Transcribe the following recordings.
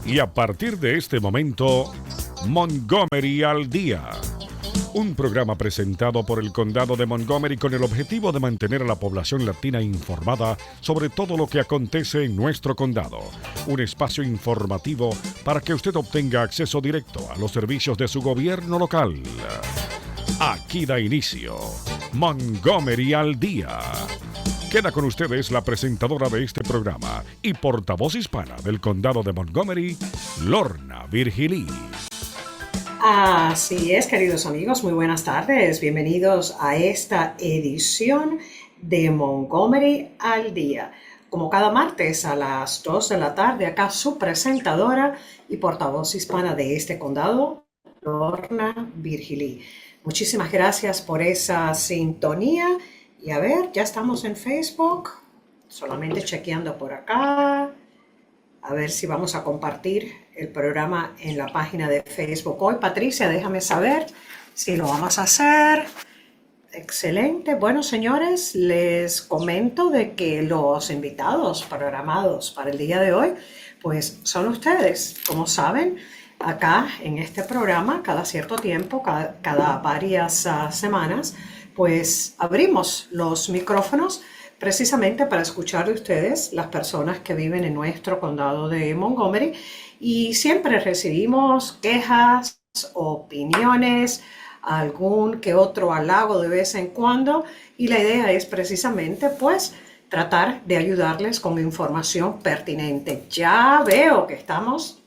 Y a partir de este momento, Montgomery al Día. Un programa presentado por el Condado de Montgomery con el objetivo de mantener a la población latina informada sobre todo lo que acontece en nuestro condado. Un espacio informativo para que usted obtenga acceso directo a los servicios de su gobierno local. Aquí da inicio Montgomery al Día. Queda con ustedes la presentadora de este programa y portavoz hispana del Condado de Montgomery, Lorna Virgilí. Así es, queridos amigos, muy buenas tardes. Bienvenidos a esta edición de Montgomery al Día. Como cada martes a las 2 de la tarde, acá su presentadora y portavoz hispana de este condado, Lorna Virgilí. Muchísimas gracias por esa sintonía. Y a ver, ya estamos en Facebook, solamente chequeando por acá. A ver si vamos a compartir el programa en la página de Facebook hoy. Patricia, déjame saber si lo vamos a hacer. Excelente. Bueno, señores, les comento de que los invitados programados para el día de hoy, pues son ustedes. Como saben, acá en este programa, cada cierto tiempo, cada varias semanas, pues abrimos los micrófonos precisamente para escuchar de ustedes, las personas que viven en nuestro condado de Montgomery, y siempre recibimos quejas, opiniones, algún que otro halago de vez en cuando, y la idea es precisamente pues tratar de ayudarles con información pertinente. Ya veo que estamos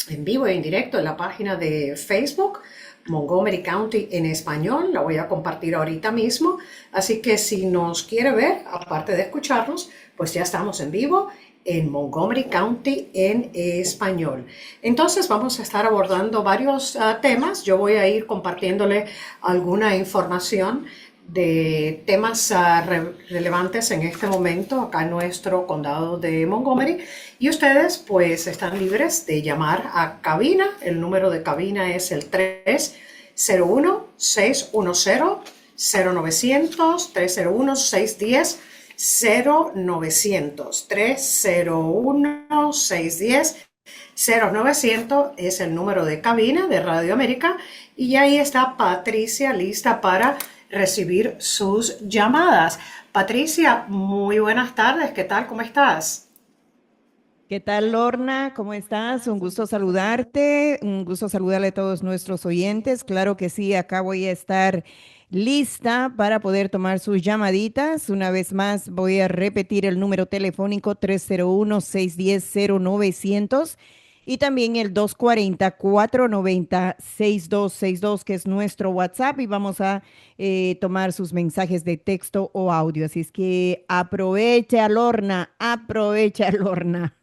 en vivo e en directo en la página de Facebook, Montgomery County en español, la voy a compartir ahorita mismo, así que si nos quiere ver, aparte de escucharnos, pues ya estamos en vivo en Montgomery County en español. Entonces vamos a estar abordando varios temas. Yo voy a ir compartiéndole alguna información de temas relevantes en este momento acá en nuestro condado de Montgomery, y ustedes pues están libres de llamar a cabina. El número de cabina es el 301-610-0900, 301-610-0900, 301-610-0900 es el número de cabina de Radio América, y ahí está Patricia lista para recibir sus llamadas. Patricia, muy buenas tardes. ¿Qué tal? ¿Cómo estás? ¿Qué tal, Lorna? ¿Cómo estás? Un gusto saludarte, un gusto saludarle a todos nuestros oyentes. Claro que sí, acá voy a estar lista para poder tomar sus llamaditas. Una vez más, voy a repetir el número telefónico 301-610-0900 y también el 240-490-6262, que es nuestro WhatsApp, y vamos a tomar sus mensajes de texto o audio. Así es que aprovecha, Lorna, aprovecha, Lorna.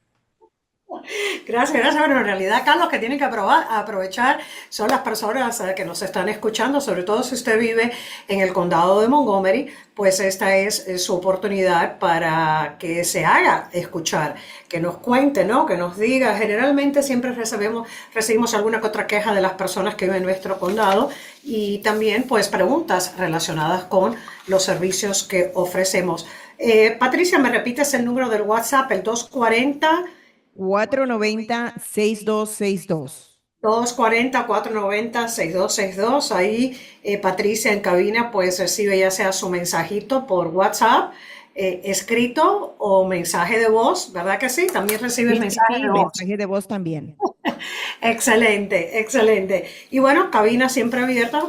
Gracias. Bueno, en realidad acá los que tienen que aprovechar son las personas que nos están escuchando, sobre todo si usted vive en el condado de Montgomery, pues esta es su oportunidad para que se haga escuchar, que nos cuente, ¿no? Que nos diga. Generalmente siempre recibimos alguna que otra queja de las personas que viven en nuestro condado, y también pues preguntas relacionadas con los servicios que ofrecemos. Patricia, ¿me repites el número del WhatsApp? El 240-490-6262. 240-490-6262. Ahí Patricia en cabina pues recibe ya sea su mensajito por WhatsApp, escrito o mensaje de voz, ¿verdad que sí? También recibe mensaje de voz. Mensaje de voz también. Excelente, excelente. Y bueno, cabina siempre abierta.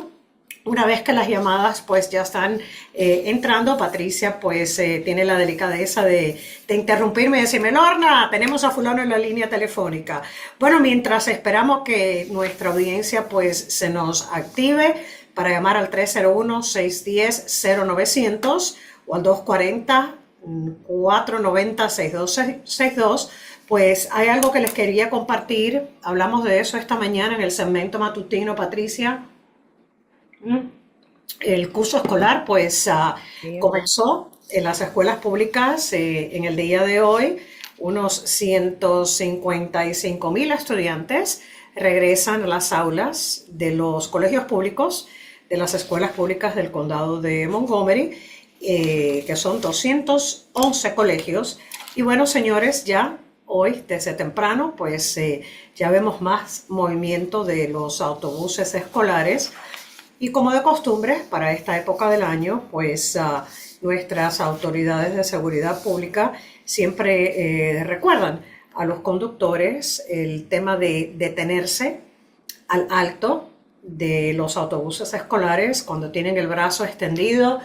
Una vez que las llamadas pues ya están entrando, Patricia pues tiene la delicadeza de interrumpirme y decirme: Lorna, tenemos a fulano en la línea telefónica. Bueno, mientras esperamos que nuestra audiencia pues se nos active para llamar al 301-610-0900 o al 240-490-6262, pues hay algo que les quería compartir. Hablamos de eso esta mañana en el segmento matutino, Patricia. El curso escolar pues comenzó en las escuelas públicas en el día de hoy. Unos 155,000 estudiantes regresan a las aulas de los colegios públicos, de las escuelas públicas del condado de Montgomery, que son 211 colegios. Y bueno, señores, ya hoy desde temprano, pues ya vemos más movimiento de los autobuses escolares y como de costumbre para esta época del año, pues nuestras autoridades de seguridad pública siempre recuerdan a los conductores el tema de detenerse al alto de los autobuses escolares cuando tienen el brazo extendido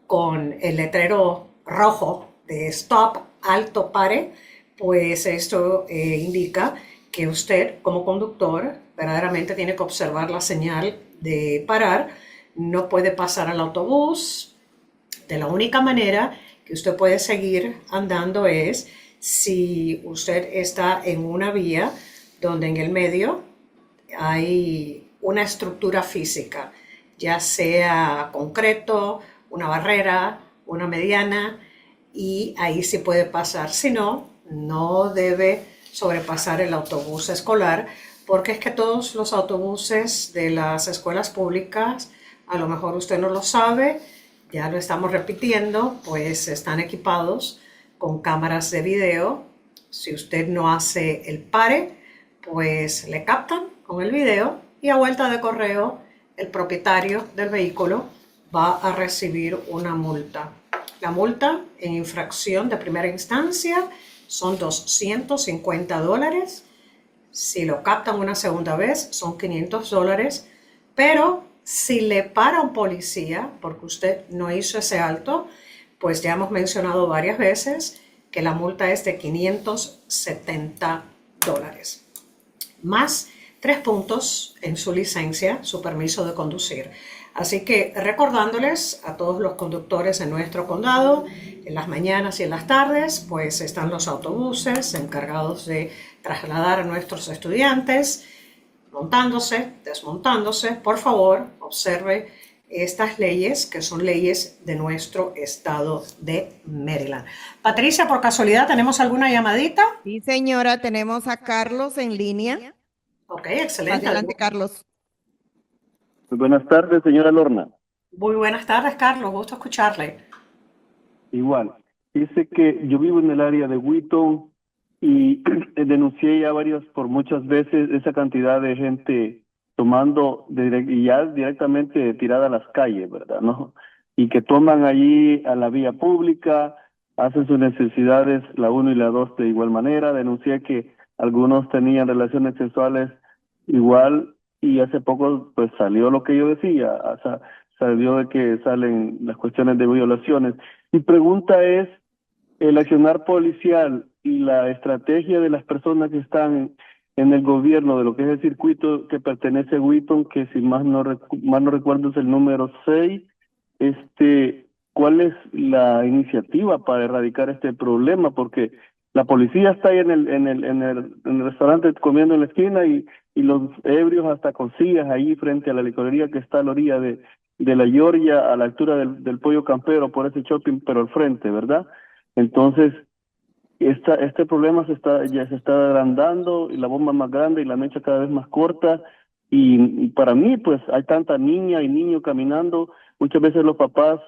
con el letrero rojo de stop, alto, pare, pues esto indica que usted como conductor verdaderamente tiene que observar la señal de parar, no puede pasar al autobús. De la única manera que usted puede seguir andando es si usted está en una vía donde en el medio hay una estructura física, ya sea concreto, una barrera, una mediana, y ahí sí puede pasar. Si no, no debe sobrepasar el autobús escolar, porque es que todos los autobuses de las escuelas públicas, a lo mejor usted no lo sabe, ya lo estamos repitiendo, pues están equipados con cámaras de video. Si usted no hace el pare, pues le captan con el video y a vuelta de correo el propietario del vehículo va a recibir una multa. La multa en infracción de primera instancia son $250. Si lo captan una segunda vez son $500, pero si le para un policía porque usted no hizo ese alto, pues ya hemos mencionado varias veces que la multa es de $570, más 3 puntos en su licencia, su permiso de conducir. Así que recordándoles a todos los conductores en nuestro condado, en las mañanas y en las tardes, pues están los autobuses encargados de trasladar a nuestros estudiantes, montándose, desmontándose. Por favor, observe estas leyes, que son leyes de nuestro estado de Maryland. Patricia, por casualidad, ¿tenemos alguna llamadita? Sí, señora, tenemos a Carlos en línea. Ok, excelente. Adelante, Carlos. Muy buenas tardes, señora Lorna. Muy buenas tardes, Carlos. Gusto escucharle. Igual. Dice que yo vivo en el área de Wheaton y denuncié ya por muchas veces esa cantidad de gente tomando y ya directamente tirada a las calles, ¿verdad? ¿No? Y que toman allí a la vía pública, hacen sus necesidades, la 1 y la 2 de igual manera. Denuncié que algunos tenían relaciones sexuales igual y hace poco pues salió lo que yo decía, o sea, salió de que salen las cuestiones de violaciones. Mi pregunta es, el accionar policial y la estrategia de las personas que están en el gobierno de lo que es el circuito que pertenece a Wheaton, que si más no recuerdo es el número 6, ¿cuál es la iniciativa para erradicar este problema? Porque la policía está ahí en el restaurante comiendo en la esquina y los ebrios hasta con sillas ahí frente a la licorería que está a la orilla de la Georgia, a la altura del Pollo Campero, por ese shopping, pero al frente, ¿verdad? Entonces, este problema ya se está agrandando, y la bomba más grande y la mecha cada vez más corta, y para mí, pues, hay tanta niña y niño caminando, muchas veces los papás,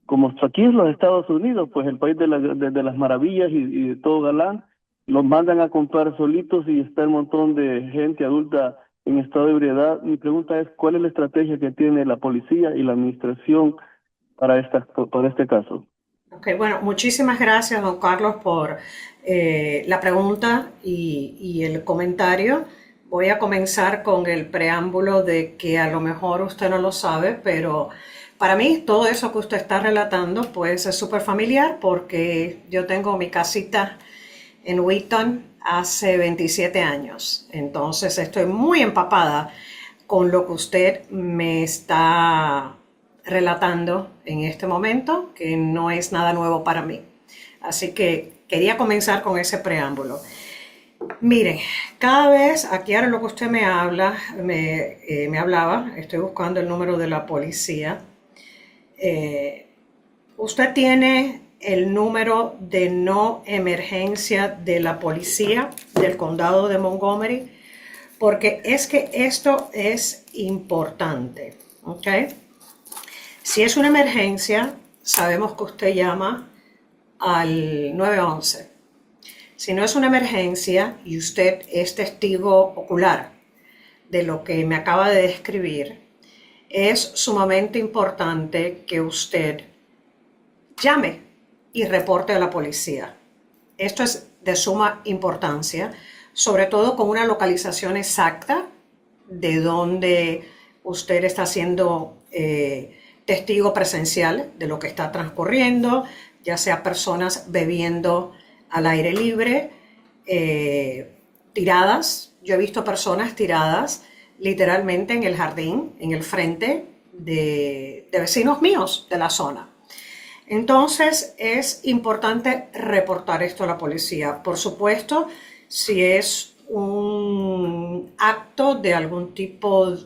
como aquí en los Estados Unidos, pues el país de las maravillas y de todo galán, los mandan a comprar solitos y está un montón de gente adulta en estado de ebriedad. Mi pregunta es, ¿cuál es la estrategia que tiene la policía y la administración para este caso? Ok, bueno, muchísimas gracias, don Carlos, por la pregunta y el comentario. Voy a comenzar con el preámbulo de que a lo mejor usted no lo sabe, pero para mí todo eso que usted está relatando pues es súper familiar porque yo tengo mi casita en Wheaton hace 27 años. Entonces estoy muy empapada con lo que usted me está relatando en este momento, que no es nada nuevo para mí. Así que quería comenzar con ese preámbulo. Mire, cada vez, aquí ahora lo que usted me habla, me hablaba, estoy buscando el número de la policía. Usted tiene el número de no emergencia de la policía del condado de Montgomery, porque es que esto es importante, ¿ok? Si es una emergencia, sabemos que usted llama al 911. Si no es una emergencia y usted es testigo ocular de lo que me acaba de describir, es sumamente importante que usted llame y reporte a la policía. Esto es de suma importancia, sobre todo con una localización exacta de donde usted está siendo testigo presencial de lo que está transcurriendo, ya sea personas bebiendo al aire libre, tiradas. Yo he visto personas tiradas literalmente en el jardín, en el frente de vecinos míos de la zona. Entonces es importante reportar esto a la policía. Por supuesto, si es un acto de algún tipo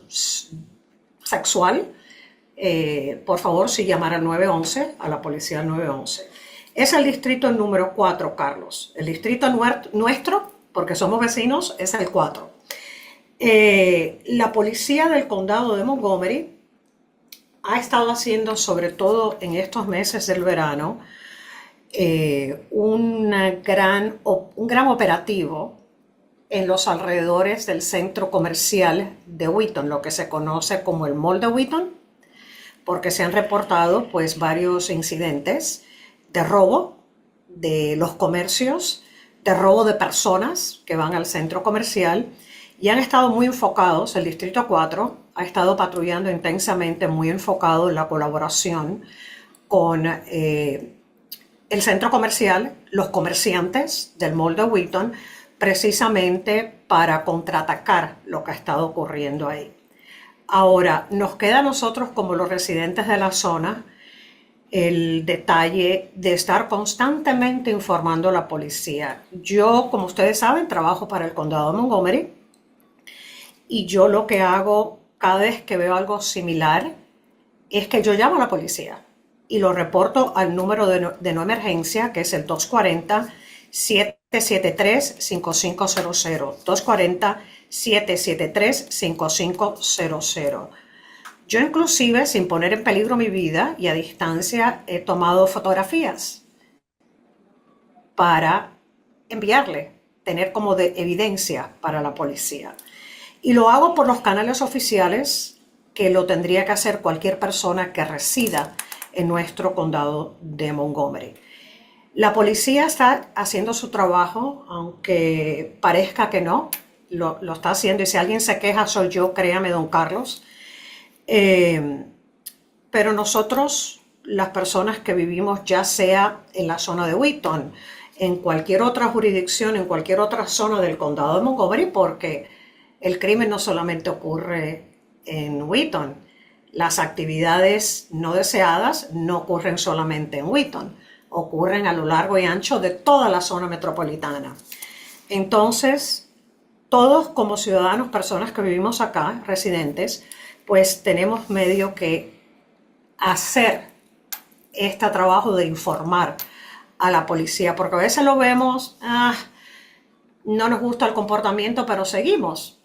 sexual, por favor, sí llamar al 911, a la policía al 911. Es el distrito número 4, Carlos. El distrito nuestro, porque somos vecinos, es el 4. La policía del condado de Montgomery ha estado haciendo, sobre todo en estos meses del verano, un gran operativo en los alrededores del centro comercial de Wheaton, lo que se conoce como el Mall de Wheaton, porque se han reportado pues varios incidentes de robo de los comercios, de robo de personas que van al centro comercial, y han estado muy enfocados. El Distrito 4 ha estado patrullando intensamente, muy enfocado en la colaboración con el centro comercial, los comerciantes del Mall de Wheaton, precisamente para contraatacar lo que ha estado ocurriendo ahí. Ahora, nos queda a nosotros como los residentes de la zona el detalle de estar constantemente informando a la policía. Yo, como ustedes saben, trabajo para el condado de Montgomery, y yo lo que hago cada vez que veo algo similar es que yo llamo a la policía y lo reporto al número de no emergencia, que es el 240-773-5500. 240-773-5500. Yo inclusive, sin poner en peligro mi vida y a distancia, he tomado fotografías para enviarle, tener como de evidencia para la policía. Y lo hago por los canales oficiales que lo tendría que hacer cualquier persona que resida en nuestro condado de Montgomery. La policía está haciendo su trabajo, aunque parezca que no, lo está haciendo. Y si alguien se queja, soy yo, créame, don Carlos. Pero nosotros, las personas que vivimos ya sea en la zona de Wheaton, en cualquier otra jurisdicción, en cualquier otra zona del condado de Montgomery, porque el crimen no solamente ocurre en Wheaton, las actividades no deseadas no ocurren solamente en Wheaton, ocurren a lo largo y ancho de toda la zona metropolitana. Entonces, todos como ciudadanos, personas que vivimos acá, residentes, pues tenemos medio que hacer este trabajo de informar a la policía, porque a veces lo vemos, no nos gusta el comportamiento, pero seguimos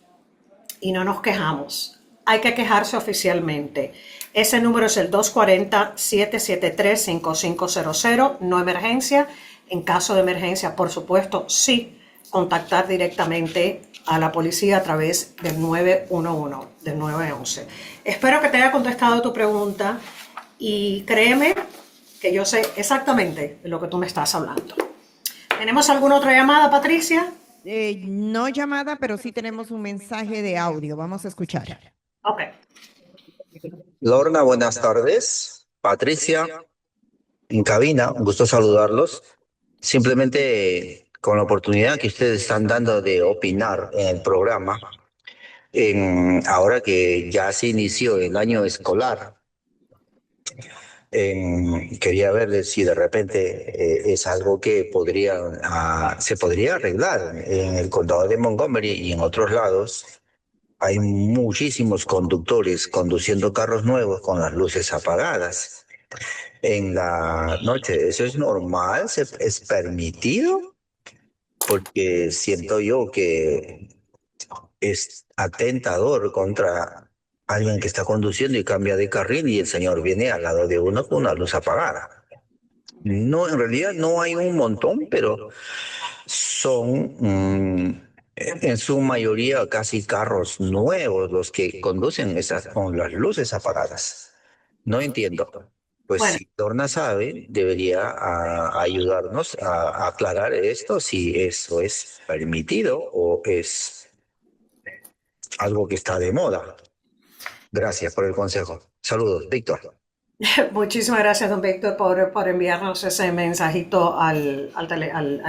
y no nos quejamos. Hay que quejarse oficialmente. Ese número es el 240-773-5500, no emergencia. En caso de emergencia, por supuesto, sí, contactar directamente a la policía a través del 911, del 911. Espero que te haya contestado tu pregunta y créeme que yo sé exactamente de lo que tú me estás hablando. ¿Tenemos alguna otra llamada, Patricia? No llamada, pero sí tenemos un mensaje de audio. Vamos a escuchar. Ok. Lorna, buenas tardes. Patricia, en cabina, un gusto saludarlos. Simplemente con la oportunidad que ustedes están dando de opinar en el programa, ahora que ya se inició el año escolar, quería ver si de repente es algo que se podría arreglar en el condado de Montgomery y en otros lados. Hay muchísimos conductores conduciendo carros nuevos con las luces apagadas en la noche. ¿Eso es normal? ¿Es permitido? Porque siento yo que es atentador contra alguien que está conduciendo y cambia de carril y el señor viene al lado de uno con una luz apagada. No, en realidad no hay un montón, pero son en su mayoría casi carros nuevos los que conducen con las luces apagadas. No entiendo. Pues Bueno, si Dorna sabe, debería ayudarnos a aclarar esto, si eso es permitido o es algo que está de moda. Gracias por el consejo. Saludos, Víctor. muchísimas gracias, don Víctor, por enviarnos ese mensajito al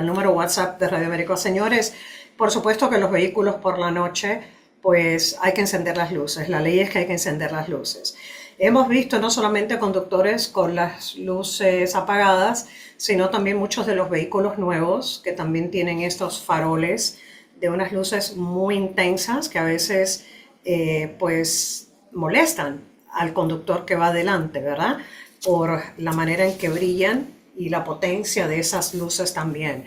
número WhatsApp de Radio América. Señores, por supuesto que los vehículos por la noche, pues hay que encender las luces. La ley es que hay que encender las luces. Hemos visto no solamente conductores con las luces apagadas, sino también muchos de los vehículos nuevos que también tienen estos faroles de unas luces muy intensas que a veces pues molestan al conductor que va adelante, ¿verdad? Por la manera en que brillan y la potencia de esas luces también.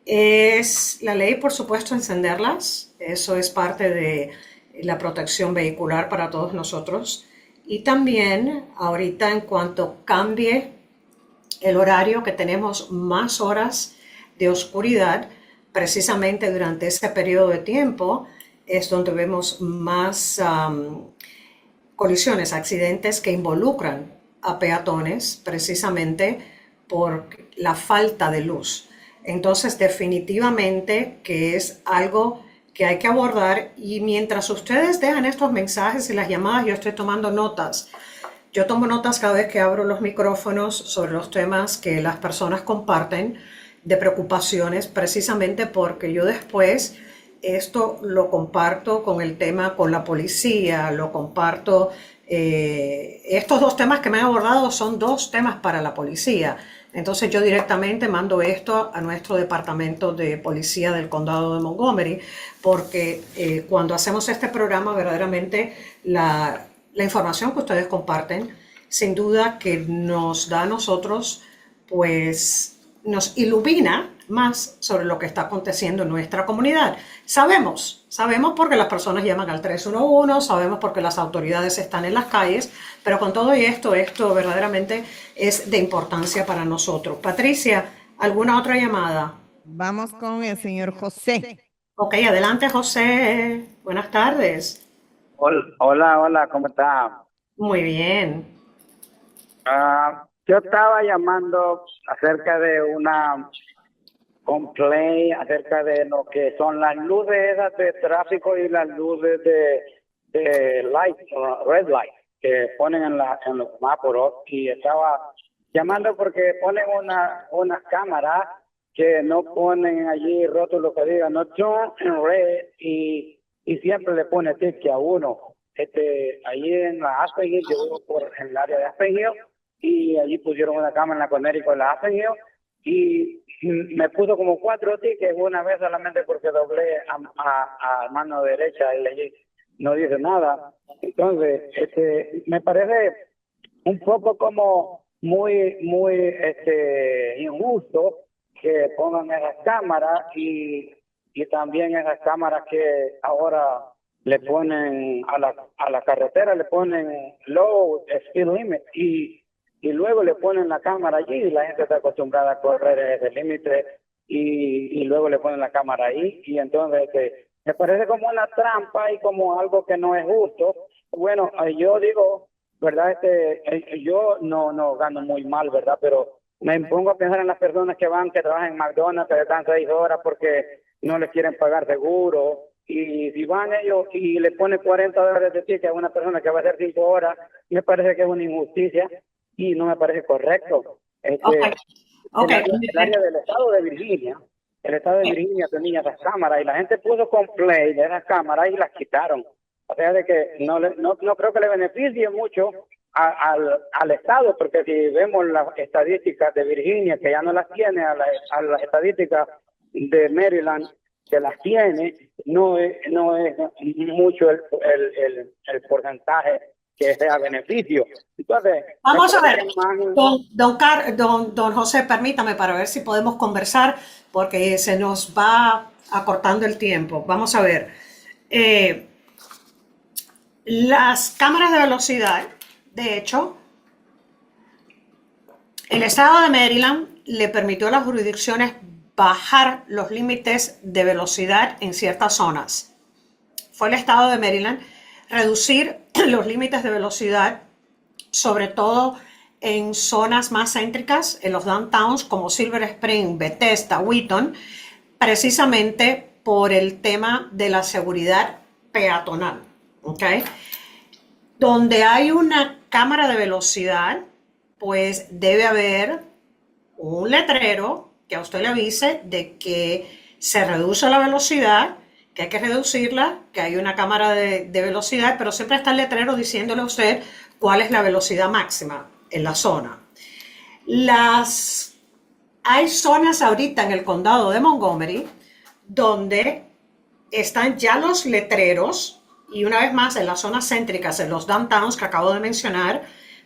Es la ley, por supuesto, encenderlas. Eso es parte de la protección vehicular para todos nosotros. Y también, ahorita, en cuanto cambie el horario, que tenemos más horas de oscuridad, precisamente durante ese periodo de tiempo, es donde vemos más colisiones, accidentes que involucran a peatones precisamente por la falta de luz. Entonces, definitivamente que es algo que hay que abordar, y mientras ustedes dejan estos mensajes y las llamadas, yo estoy tomando notas. Yo tomo notas cada vez que abro los micrófonos sobre los temas que las personas comparten de preocupaciones, precisamente porque yo después esto lo comparto con el tema con la policía, lo comparto. Estos dos temas que me han abordado son dos temas para la policía. Entonces yo directamente mando esto a nuestro departamento de policía del condado de Montgomery, porque cuando hacemos este programa, verdaderamente la información que ustedes comparten, sin duda que nos da a nosotros, pues nos ilumina más sobre lo que está aconteciendo en nuestra comunidad. Sabemos porque las personas llaman al 311, sabemos porque las autoridades están en las calles, pero con todo esto verdaderamente es de importancia para nosotros. Patricia, ¿alguna otra llamada? Vamos con el señor José. Ok, adelante, José. Buenas tardes. Hola, ¿cómo está? Muy bien. Yo estaba llamando acerca de una complaint acerca de lo que son las luces esas de tráfico y las luces de light, red light, que ponen en los semáforos, y estaba llamando porque ponen unas cámaras que no ponen allí rótulos que digan no turn en red, y siempre le pone ticket a uno. Allí en la Aspen Hill, yo vivo en el área de Aspen Hill, y allí pusieron una cámara en la Conérico en la Aspen Hill, y me puso como 4 tickets una vez solamente porque doblé a mano derecha y allí no dice nada. Entonces, me parece un poco como muy injusto que pongan esas cámaras, y también esas cámaras que ahora le ponen a la carretera, le ponen low speed limit, y luego le ponen la cámara allí, y la gente está acostumbrada a correr ese límite, y luego le ponen la cámara ahí, y entonces me parece como una trampa y como algo que no es justo. Bueno, yo digo, ¿verdad? Yo no gano muy mal, ¿verdad? Pero me pongo a pensar en las personas que trabajan en McDonald's, que están 6 horas porque no les quieren pagar seguro, y si van ellos y le ponen $40 de ticket a una persona que va a hacer 5 horas, me parece que es una injusticia y no me parece correcto. Okay. El área del estado de Virginia, tenía esas cámaras, y la gente puso complaint de esas cámaras y las quitaron. O sea, de que no creo que le beneficie mucho al estado, porque si vemos las estadísticas de Virginia, que ya no las tiene, a las estadísticas de Maryland, que las tiene, no es mucho el porcentaje que sea beneficio. Entonces, vamos a ver, don José, permítame para ver si podemos conversar, porque se nos va acortando el tiempo. Vamos a ver. Las cámaras de velocidad, de hecho, el estado de Maryland le permitió a las jurisdicciones bajar los límites de velocidad en ciertas zonas. Fue el estado de Maryland reducir los límites de velocidad, sobre todo en zonas más céntricas, en los downtowns como Silver Spring, Bethesda, Wheaton, precisamente por el tema de la seguridad peatonal. ¿Okay? Donde hay una cámara de velocidad, pues debe haber un letrero que a usted le avise de que se reduce la velocidad, que hay que reducirla, que hay una cámara de velocidad, pero siempre está el letrero diciéndole a usted cuál es la velocidad máxima en la zona. Hay zonas ahorita en el condado de Montgomery donde están ya los letreros, y una vez más en las zonas céntricas, en los downtowns que acabo de mencionar,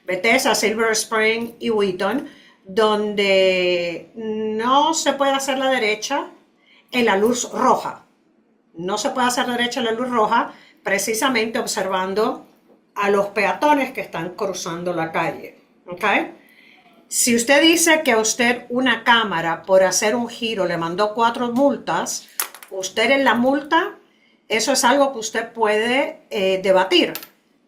Bethesda, Silver Spring y Wheaton, donde no se puede hacer la derecha en la luz roja. No se puede hacer derecha en la luz roja, precisamente observando a los peatones que están cruzando la calle. ¿Okay? Si usted dice que a usted una cámara por hacer un giro le mandó 4 multas, usted en la multa, eso es algo que usted puede debatir,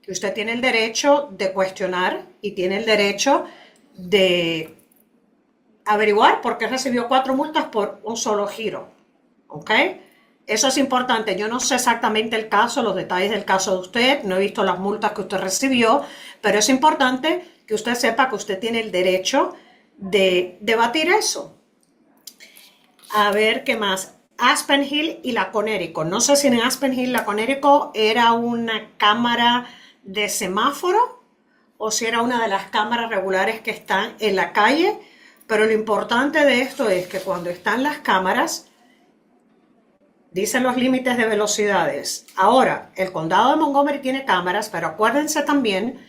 que usted tiene el derecho de cuestionar y tiene el derecho de averiguar por qué recibió 4 multas por un solo giro. ¿Ok? Eso es importante. Yo no sé exactamente el caso, los detalles del caso de usted, no he visto las multas que usted recibió, pero es importante que usted sepa que usted tiene el derecho de debatir eso. A ver, ¿qué más? Aspen Hill y la Connecticut. No sé si en Aspen Hill la Connecticut era una cámara de semáforo o si era una de las cámaras regulares que están en la calle, pero lo importante de esto es que cuando están las cámaras, dicen los límites de velocidades. Ahora, el condado de Montgomery tiene cámaras, pero acuérdense también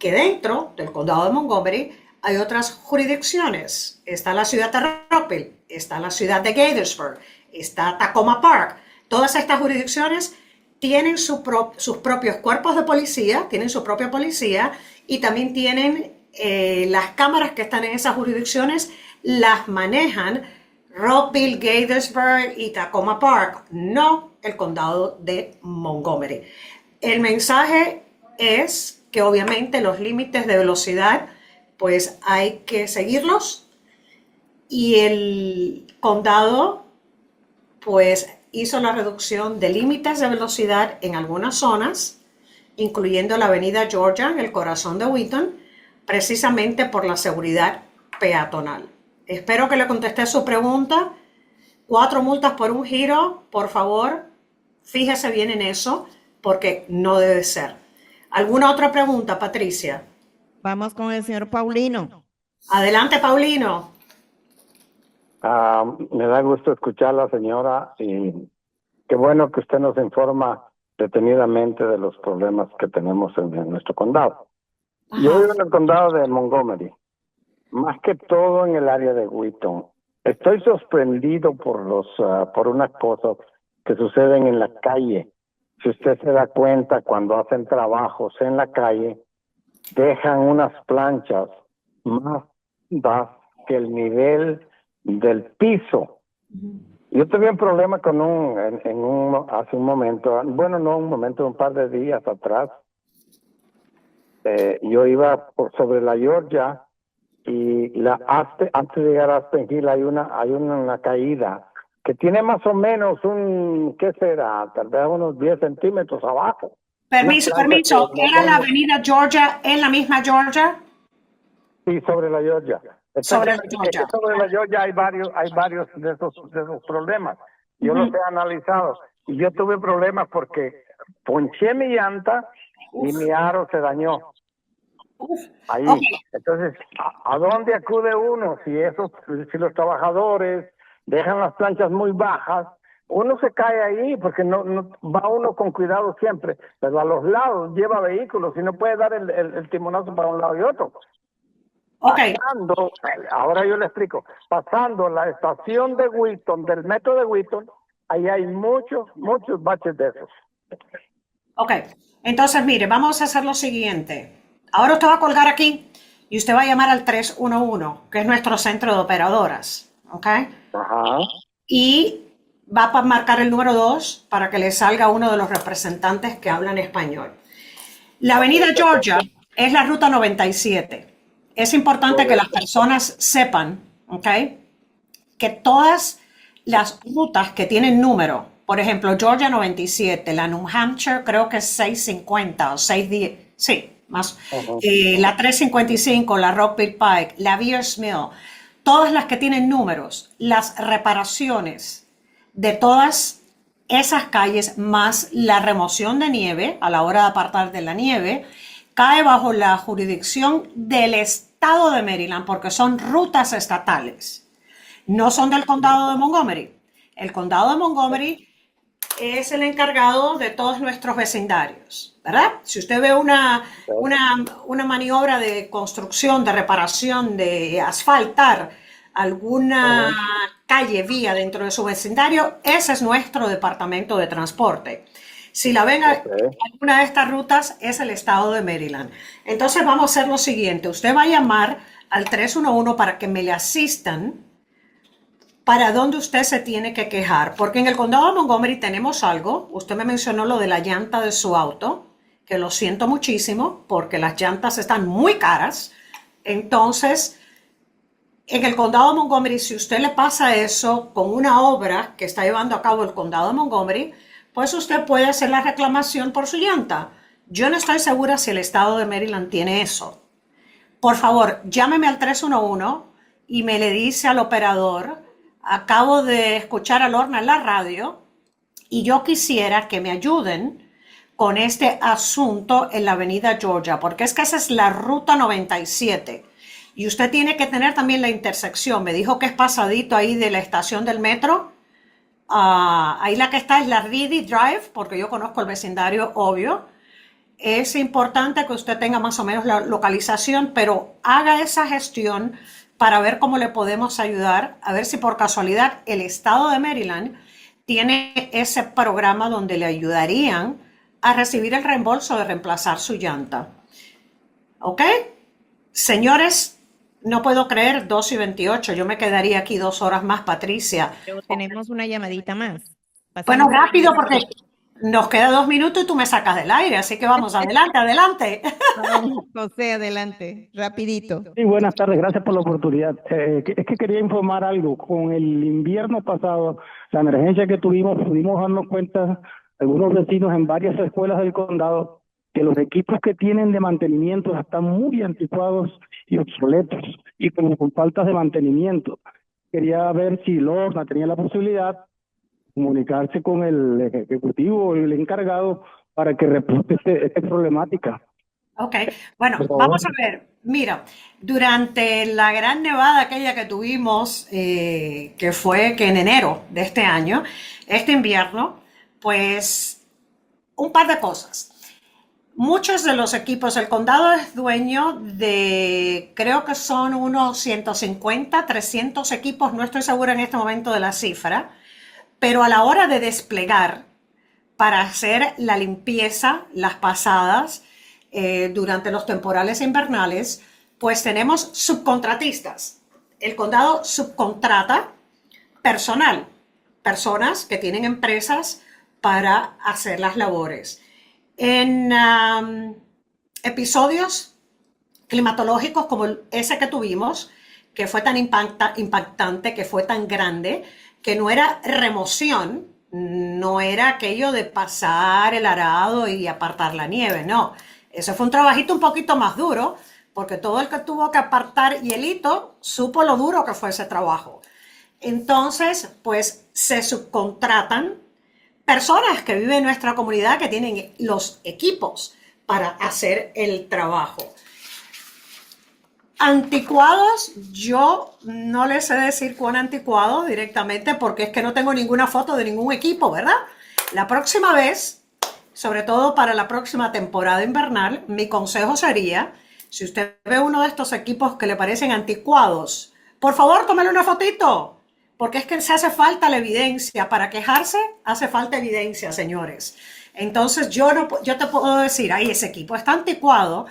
que dentro del condado de Montgomery hay otras jurisdicciones. Está la ciudad de Rockville, está la ciudad de Gaithersburg, está Tacoma Park. Todas estas jurisdicciones tienen sus propios cuerpos de policía, tienen su propia policía y también tienen las cámaras que están en esas jurisdicciones, las manejan Rockville, Gaithersburg y Tacoma Park, no el condado de Montgomery. El mensaje es que obviamente los límites de velocidad pues hay que seguirlos y el condado pues hizo la reducción de límites de velocidad en algunas zonas, incluyendo la avenida Georgia en el corazón de Wheaton, precisamente por la seguridad peatonal. Espero que le contesté su pregunta. 4 multas por un giro, por favor, fíjese bien en eso, porque no debe ser. ¿Alguna otra pregunta, Patricia? Vamos con el señor Paulino. Adelante, Paulino. Me da gusto escucharla, señora, y qué bueno que usted nos informa detenidamente de los problemas que tenemos en nuestro condado. Ajá. Yo vivo en el condado de Montgomery, más que todo en el área de Wheaton. Estoy sorprendido por unas cosas que suceden en la calle. Si usted se da cuenta, cuando hacen trabajos en la calle, dejan unas planchas más bajas que el nivel del piso. Yo tuve un problema con hace un momento, bueno, no un momento, un par de días atrás. Yo iba sobre la Georgia y antes de llegar a Aspen Hill hay una caída que tiene más o menos ¿qué será? Tal vez unos 10 centímetros abajo. Permiso. ¿Era la avenida Georgia en la misma Georgia? Sí, sobre la Georgia. Sobre la Georgia. Sobre la Georgia hay varios de esos problemas. Yo los he analizado y yo tuve problemas porque ponché mi llanta y mi aro se dañó. Ahí. Okay. Entonces, ¿a dónde acude uno? Si los trabajadores dejan las planchas muy bajas, uno se cae ahí porque no va uno con cuidado siempre, pero a los lados lleva vehículos y no puede dar el timonazo para un lado y otro. Okay. Ahora yo le explico. Pasando la estación de Wheaton, del metro de Wheaton, ahí hay muchos baches de esos. Ok, entonces mire, vamos a hacer lo siguiente. Ahora usted va a colgar aquí y usted va a llamar al 311, que es nuestro centro de operadoras. ¿ok? Ajá. Y va a marcar el número 2 para que le salga uno de los representantes que hablan español. La avenida Georgia es la ruta 97. Es importante que las personas sepan, ¿ok?, que todas las rutas que tienen número, por ejemplo, Georgia 97, la New Hampshire creo que es 650 o 610, sí, más, la 355, la Rockville Pike, la Beers Mill, todas las que tienen números, las reparaciones de todas esas calles más la remoción de nieve a la hora de apartar de la nieve, cae bajo la jurisdicción del estado de Maryland porque son rutas estatales. No son del condado de Montgomery. El condado de Montgomery es el encargado de todos nuestros vecindarios, ¿verdad? Si usted ve una maniobra de construcción, de reparación, de asfaltar alguna calle, vía dentro de su vecindario, ese es nuestro departamento de transporte. Si la ven alguna de estas rutas, es el estado de Maryland. Entonces vamos a hacer lo siguiente. Usted va a llamar al 311 para que me le asistan para dónde usted se tiene que quejar. Porque en el condado de Montgomery tenemos algo. Usted me mencionó lo de la llanta de su auto, que lo siento muchísimo porque las llantas están muy caras. Entonces, en el condado de Montgomery, si usted le pasa eso con una obra que está llevando a cabo el condado de Montgomery, pues usted puede hacer la reclamación por su llanta. Yo no estoy segura si el estado de Maryland tiene eso. Por favor, llámeme al 311 y me le dice al operador: acabo de escuchar a Lorna en la radio y yo quisiera que me ayuden con este asunto en la avenida Georgia, porque es que esa es la ruta 97 y usted tiene que tener también la intersección. Me dijo que es pasadito ahí de la estación del metro. Ahí la que está es la Reedy Drive, porque yo conozco el vecindario, obvio. Es importante que usted tenga más o menos la localización, pero haga esa gestión para ver cómo le podemos ayudar, a ver si por casualidad el estado de Maryland tiene ese programa donde le ayudarían a recibir el reembolso de reemplazar su llanta. ¿Ok? Señores, no puedo creer, 2:28, yo me quedaría aquí 2 horas más, Patricia. Pero tenemos una llamadita más. Bueno, Pasamos rápido porque nos queda 2 minutos y tú me sacas del aire, así que vamos, adelante, adelante. José, adelante, rapidito. Sí, buenas tardes, gracias por la oportunidad. Es que quería informar algo. Con el invierno pasado, la emergencia que tuvimos, pudimos darnos cuenta, algunos vecinos en varias escuelas del condado, que los equipos que tienen de mantenimiento están muy anticuados y obsoletos, y con faltas de mantenimiento. Quería ver si Lorna tenía la posibilidad de comunicarse con el ejecutivo, el encargado, para que reporte esta problemática. Ok, bueno, vamos a ver. Mira, durante la gran nevada aquella que tuvimos, que fue que en enero de este año, este invierno, pues un par de cosas. Muchos de los equipos, el condado es dueño de, creo que son unos 150, 300 equipos, no estoy segura en este momento de la cifra, pero a la hora de desplegar para hacer la limpieza, las pasadas, durante los temporales invernales, pues tenemos subcontratistas. El condado subcontrata personal, personas que tienen empresas para hacer las labores. En episodios climatológicos como ese que tuvimos, que fue tan impactante, que fue tan grande, que no era remoción, no era aquello de pasar el arado y apartar la nieve, no. Eso fue un trabajito un poquito más duro, porque todo el que tuvo que apartar hielito supo lo duro que fue ese trabajo. Entonces, pues se subcontratan personas que viven en nuestra comunidad que tienen los equipos para hacer el trabajo. Anticuados, yo no les sé decir cuán anticuados directamente porque es que no tengo ninguna foto de ningún equipo, ¿verdad? La próxima vez, sobre todo para la próxima temporada invernal, mi consejo sería, si usted ve uno de estos equipos que le parecen anticuados, por favor, tómale una fotito, porque es que se hace falta la evidencia. Para quejarse, hace falta evidencia, señores. Entonces, yo te puedo decir, ay, ese equipo está anticuado,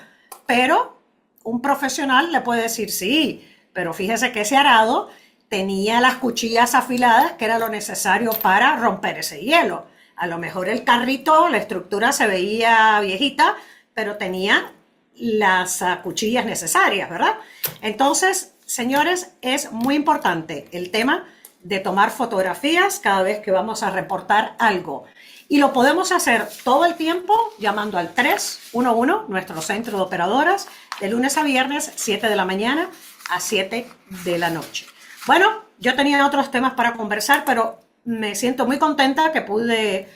pero un profesional le puede decir, sí, pero fíjese que ese arado tenía las cuchillas afiladas, que era lo necesario para romper ese hielo. A lo mejor el carrito, la estructura se veía viejita, pero tenía las cuchillas necesarias, ¿verdad? Entonces, señores, es muy importante el tema de tomar fotografías cada vez que vamos a reportar algo. Y lo podemos hacer todo el tiempo llamando al 311, nuestro centro de operadoras, de lunes a viernes, 7 de la mañana a 7 de la noche. Bueno, yo tenía otros temas para conversar, pero me siento muy contenta que pude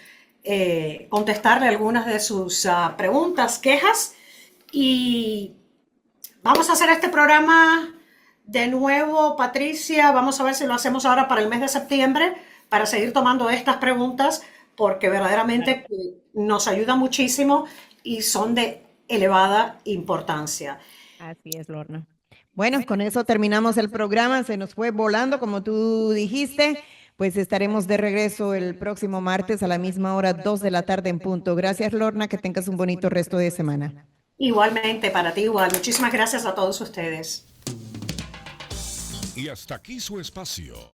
contestarle algunas de sus preguntas, quejas, y vamos a hacer este programa de nuevo, Patricia. Vamos a ver si lo hacemos ahora para el mes de septiembre, para seguir tomando estas preguntas, porque verdaderamente nos ayuda muchísimo y son de elevada importancia. Así es, Lorna. Bueno, con eso terminamos el programa. Se nos fue volando, como tú dijiste. Pues estaremos de regreso el próximo martes a la misma hora, 2 de la tarde en punto. Gracias, Lorna. Que tengas un bonito resto de semana. Igualmente, para ti igual. Muchísimas gracias a todos ustedes. Y hasta aquí su espacio.